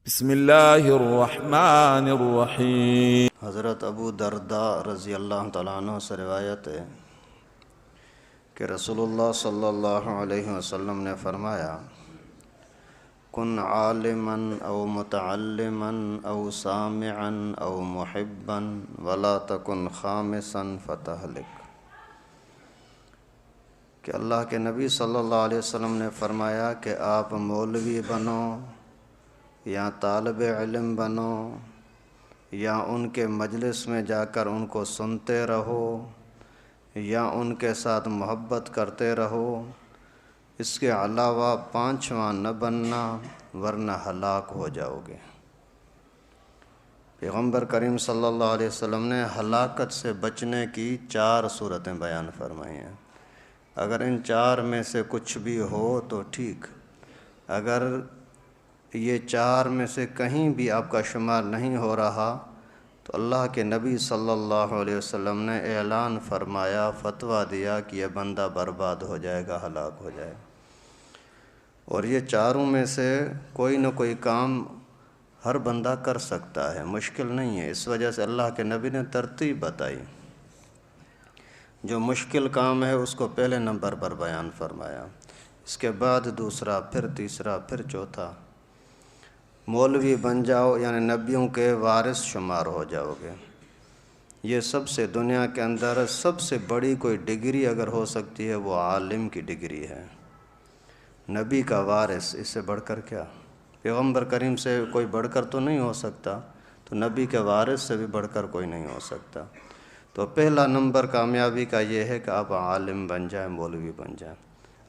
بسم اللہ الرحمن الرحیم۔ حضرت ابو درداء رضی اللہ تعالیٰ عنہ سے روایت ہے کہ رسول اللہ صلی اللہ علیہ وسلم نے فرمایا، کن عالما او متعلما او سامعا او محبا ولا تکن خامسا فتہلک، کہ اللہ کے نبی صلی اللہ علیہ وسلم نے فرمایا کہ آپ مولوی بنو یا طالب علم بنو یا ان کے مجلس میں جا کر ان کو سنتے رہو یا ان کے ساتھ محبت کرتے رہو، اس کے علاوہ پانچواں نہ بننا ورنہ ہلاک ہو جاؤ گے۔ پیغمبر کریم صلی اللہ علیہ وسلم نے ہلاکت سے بچنے کی 4 صورتیں بیان فرمائی ہیں۔ اگر ان 4 میں سے کچھ بھی ہو تو ٹھیک، اگر یہ 4 میں سے کہیں بھی آپ کا شمار نہیں ہو رہا تو اللہ کے نبی صلی اللہ علیہ وسلم نے اعلان فرمایا، فتویٰ دیا کہ یہ بندہ برباد ہو جائے گا، ہلاک ہو جائے گا۔ اور یہ 4 میں سے کوئی نہ کوئی کام ہر بندہ کر سکتا ہے، مشکل نہیں ہے۔ اس وجہ سے اللہ کے نبی نے ترتیب بتائی، جو مشکل کام ہے اس کو پہلے نمبر پر بیان فرمایا، اس کے بعد دوسرا، پھر تیسرا، پھر چوتھا۔ مولوی بن جاؤ یعنی نبیوں کے وارث شمار ہو جاؤ گے۔ یہ سب سے دنیا کے اندر سب سے بڑی کوئی ڈگری اگر ہو سکتی ہے وہ عالم کی ڈگری ہے، نبی کا وارث۔ اس سے بڑھ کر کیا؟ پیغمبر کریم سے کوئی بڑھ کر تو نہیں ہو سکتا، تو نبی کے وارث سے بھی بڑھ کر کوئی نہیں ہو سکتا۔ تو پہلا نمبر کامیابی کا یہ ہے کہ آپ عالم بن جائیں، مولوی بن جائیں۔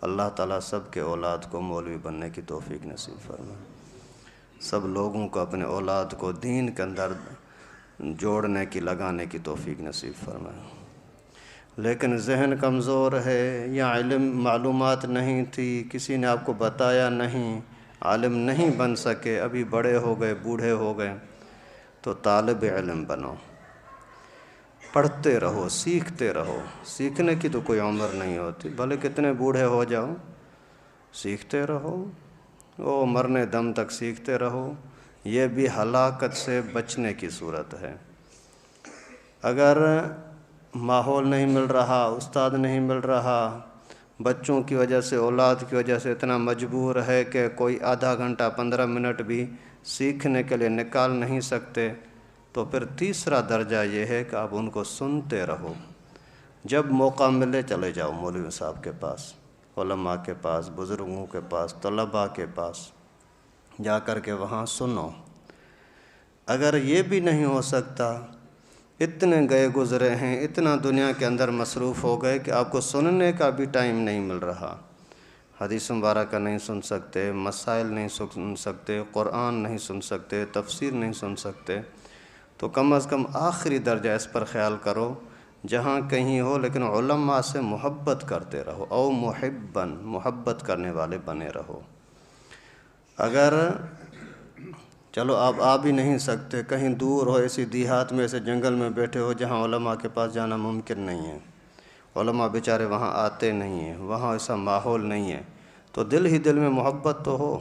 اللہ تعالیٰ سب کے اولاد کو مولوی بننے کی توفیق نصیب فرمائے، سب لوگوں کو اپنے اولاد کو دین کے اندر جوڑنے کی، لگانے کی توفیق نصیب فرمائے۔ لیکن ذہن کمزور ہے یا علم معلومات نہیں تھی، کسی نے آپ کو بتایا نہیں، عالم نہیں بن سکے، ابھی بڑے ہو گئے، بوڑھے ہو گئے، تو طالب علم بنو، پڑھتے رہو، سیکھتے رہو۔ سیکھنے کی تو کوئی عمر نہیں ہوتی، بھلے کتنے بوڑھے ہو جاؤ، سیکھتے رہو، وہ مرنے دم تک سیکھتے رہو۔ یہ بھی ہلاکت سے بچنے کی صورت ہے۔ اگر ماحول نہیں مل رہا، استاد نہیں مل رہا، بچوں کی وجہ سے، اولاد کی وجہ سے اتنا مجبور ہے کہ کوئی آدھا گھنٹہ 15 منٹ بھی سیکھنے کے لیے نکال نہیں سکتے، تو پھر تیسرا درجہ یہ ہے کہ آپ ان کو سنتے رہو۔ جب موقع ملے چلے جاؤ مولوی صاحب کے پاس، علماء کے پاس، بزرگوں کے پاس، طلباء کے پاس جا کر کے وہاں سنو۔ اگر یہ بھی نہیں ہو سکتا، اتنے گئے گزرے ہیں، اتنا دنیا کے اندر مصروف ہو گئے کہ آپ کو سننے کا بھی ٹائم نہیں مل رہا، حدیث مبارکہ نہیں سن سکتے، مسائل نہیں سن سکتے، قرآن نہیں سن سکتے، تفسیر نہیں سن سکتے، تو کم از کم آخری درجہ اس پر خیال کرو، جہاں کہیں ہو لیکن علماء سے محبت کرتے رہو، او محبن، محبت کرنے والے بنے رہو۔ اگر چلو آپ آ بھی نہیں سکتے، کہیں دور ہو، ایسی دیہات میں، ایسے جنگل میں بیٹھے ہو جہاں علماء کے پاس جانا ممکن نہیں ہے، علماء بیچارے وہاں آتے نہیں ہیں، وہاں ایسا ماحول نہیں ہے، تو دل ہی دل میں محبت تو ہو۔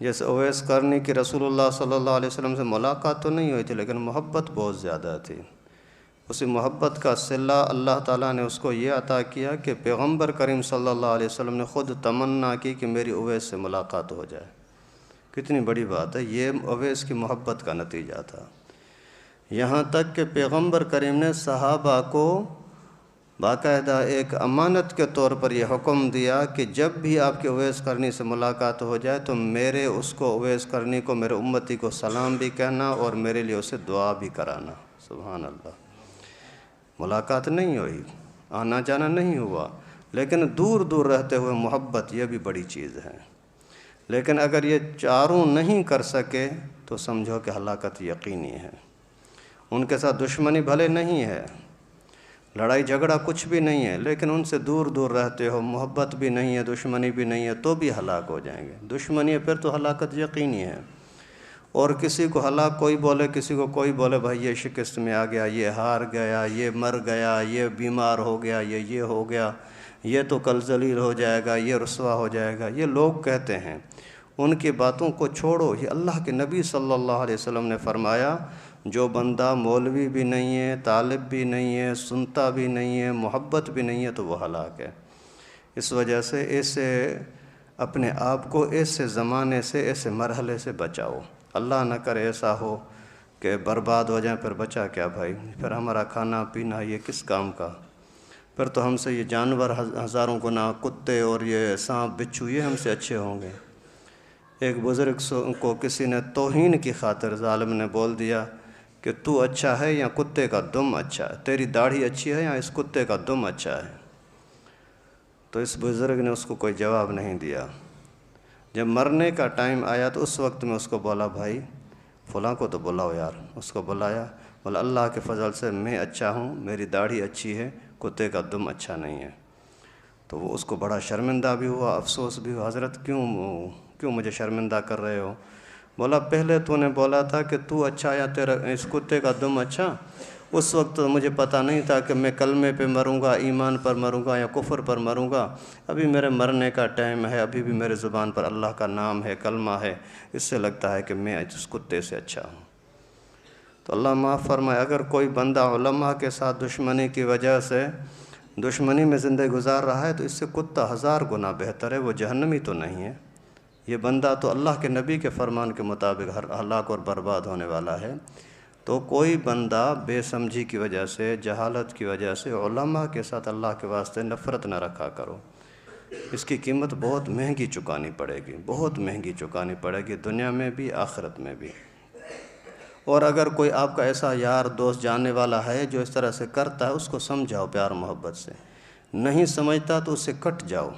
جیسے اویس کرنی کی رسول اللہ صلی اللہ علیہ وسلم سے ملاقات تو نہیں ہوئی تھی، لیکن محبت بہت زیادہ تھی۔ اسی محبت کا صلہ اللہ تعالیٰ نے اس کو یہ عطا کیا کہ پیغمبر کریم صلی اللہ علیہ وسلم نے خود تمنا کی کہ میری اویس سے ملاقات ہو جائے۔ کتنی بڑی بات ہے، یہ اویس کی محبت کا نتیجہ تھا۔ یہاں تک کہ پیغمبر کریم نے صحابہ کو باقاعدہ ایک امانت کے طور پر یہ حکم دیا کہ جب بھی آپ کے اویس کرنی سے ملاقات ہو جائے تو میرے اس کو، اویس کرنی کو، میرے امتی کو سلام بھی کہنا اور میرے لیے اسے دعا بھی کرانا۔ سبحان اللہ۔ ملاقات نہیں ہوئی، آنا جانا نہیں ہوا، لیکن دور دور رہتے ہوئے محبت، یہ بھی بڑی چیز ہے۔ لیکن اگر یہ 4 نہیں کر سکے تو سمجھو کہ ہلاکت یقینی ہے۔ ان کے ساتھ دشمنی بھلے نہیں ہے، لڑائی جھگڑا کچھ بھی نہیں ہے، لیکن ان سے دور دور رہتے ہو، محبت بھی نہیں ہے، دشمنی بھی نہیں ہے، تو بھی ہلاک ہو جائیں گے۔ دشمنی ہے پھر تو ہلاکت یقینی ہے۔ اور کسی کو ہلاک کوئی بولے، کسی کو کوئی بولے بھائی یہ شکست میں آ گیا، یہ ہار گیا، یہ مر گیا، یہ بیمار ہو گیا، یہ ہو گیا، یہ تو کل ذلیل ہو جائے گا، یہ رسوا ہو جائے گا، یہ لوگ کہتے ہیں۔ ان کی باتوں کو چھوڑو۔ یہ اللہ کے نبی صلی اللہ علیہ وسلم نے فرمایا، جو بندہ مولوی بھی نہیں ہے، طالب بھی نہیں ہے، سنتا بھی نہیں ہے، محبت بھی نہیں ہے، تو وہ ہلاک ہے۔ اس وجہ سے ایسے اپنے آپ کو ایسے زمانے سے، ایسے مرحلے سے بچاؤ۔ اللہ نہ کرے ایسا ہو کہ برباد ہو جائیں، پھر بچا کیا بھائی، پھر ہمارا کھانا پینا یہ کس کام کا، پھر تو ہم سے یہ جانور ہزاروں گنا، کتے اور یہ سانپ بچھو یہ ہم سے اچھے ہوں گے۔ ایک بزرگ کو کسی نے توہین کی خاطر ظالم نے بول دیا کہ تو اچھا ہے یا کتے کا دم اچھا ہے، تیری داڑھی اچھی ہے یا اس کتے کا دم اچھا ہے۔ تو اس بزرگ نے اس کو کوئی جواب نہیں دیا۔ جب مرنے کا ٹائم آیا تو اس وقت میں اس کو بولا، بھائی فلاں کو تو بلاؤ یار۔ اس کو بلایا، بولا اللہ کے فضل سے میں اچھا ہوں، میری داڑھی اچھی ہے، کتے کا دم اچھا نہیں ہے۔ تو وہ اس کو بڑا شرمندہ بھی ہوا، افسوس بھی ہوا، حضرت کیوں مجھے شرمندہ کر رہے ہو؟ بولا پہلے تو نے بولا تھا کہ تو اچھا یا تیرا اس کتے کا دم اچھا، اس وقت تو مجھے پتہ نہیں تھا کہ میں کلمے پہ مروں گا، ایمان پر مروں گا یا کفر پر مروں گا۔ ابھی میرے مرنے کا ٹائم ہے، ابھی بھی میرے زبان پر اللہ کا نام ہے، کلمہ ہے، اس سے لگتا ہے کہ میں اس کتے سے اچھا ہوں۔ تو اللہ معاف فرمائے، اگر کوئی بندہ علماء کے ساتھ دشمنی کی وجہ سے دشمنی میں زندگی گزار رہا ہے تو اس سے کتا 1000 گنا بہتر ہے، وہ جہنمی تو نہیں ہے۔ یہ بندہ تو اللہ کے نبی کے فرمان کے مطابق ہلاک اور برباد ہونے والا ہے۔ تو کوئی بندہ بے سمجھی کی وجہ سے، جہالت کی وجہ سے علماء کے ساتھ اللہ کے واسطے نفرت نہ رکھا کرو۔ اس کی قیمت بہت مہنگی چکانی پڑے گی، بہت مہنگی چکانی پڑے گی، دنیا میں بھی آخرت میں بھی۔ اور اگر کوئی آپ کا ایسا یار دوست جاننے والا ہے جو اس طرح سے کرتا ہے، اس کو سمجھاؤ پیار محبت سے، نہیں سمجھتا تو اس سے کٹ جاؤ۔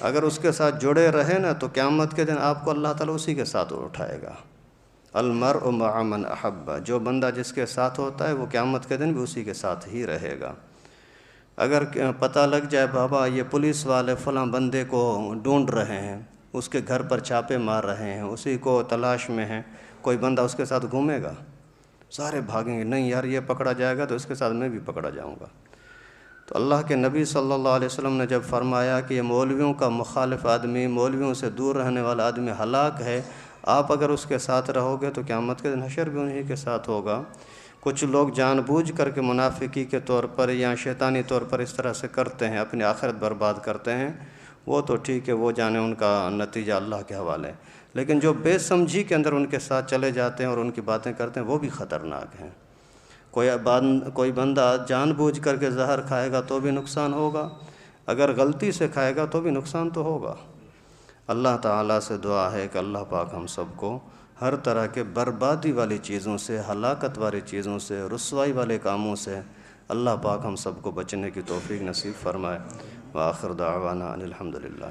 اگر اس کے ساتھ جڑے رہے نا تو قیامت کے دن آپ کو اللہ تعالیٰ اسی کے ساتھ اٹھائے گا۔ المرء مع من احب، جو بندہ جس کے ساتھ ہوتا ہے وہ قیامت کے دن بھی اسی کے ساتھ ہی رہے گا۔ اگر پتہ لگ جائے بابا یہ پولیس والے فلاں بندے کو ڈھونڈ رہے ہیں، اس کے گھر پر چھاپے مار رہے ہیں، اسی کو تلاش میں ہیں، کوئی بندہ اس کے ساتھ گھومے گا؟ سارے بھاگیں گے، نہیں یار یہ پکڑا جائے گا تو اس کے ساتھ میں بھی پکڑا جاؤں گا۔ تو اللہ کے نبی صلی اللہ علیہ وسلم نے جب فرمایا کہ یہ مولویوں کا مخالف آدمی، مولویوں سے دور رہنے والا آدمی ہلاک ہے، آپ اگر اس کے ساتھ رہو گے تو قیامت کے دن حشر بھی انہی کے ساتھ ہوگا۔ کچھ لوگ جان بوجھ کر کے منافقی کے طور پر یا شیطانی طور پر اس طرح سے کرتے ہیں، اپنی آخرت برباد کرتے ہیں، وہ تو ٹھیک ہے، وہ جانے ان کا نتیجہ اللہ کے حوالے۔ لیکن جو بے سمجھی کے اندر ان کے ساتھ چلے جاتے ہیں اور ان کی باتیں کرتے ہیں، وہ بھی خطرناک ہیں۔ کوئی بندہ جان بوجھ کر کے زہر کھائے گا تو بھی نقصان ہوگا، اگر غلطی سے کھائے گا تو بھی نقصان تو ہوگا۔ اللہ تعالیٰ سے دعا ہے کہ اللہ پاک ہم سب کو ہر طرح کے بربادی والی چیزوں سے، ہلاکت والی چیزوں سے، رسوائی والے کاموں سے اللہ پاک ہم سب کو بچنے کی توفیق نصیب فرمائے۔ وآخر دعوانا ان الحمدللہ۔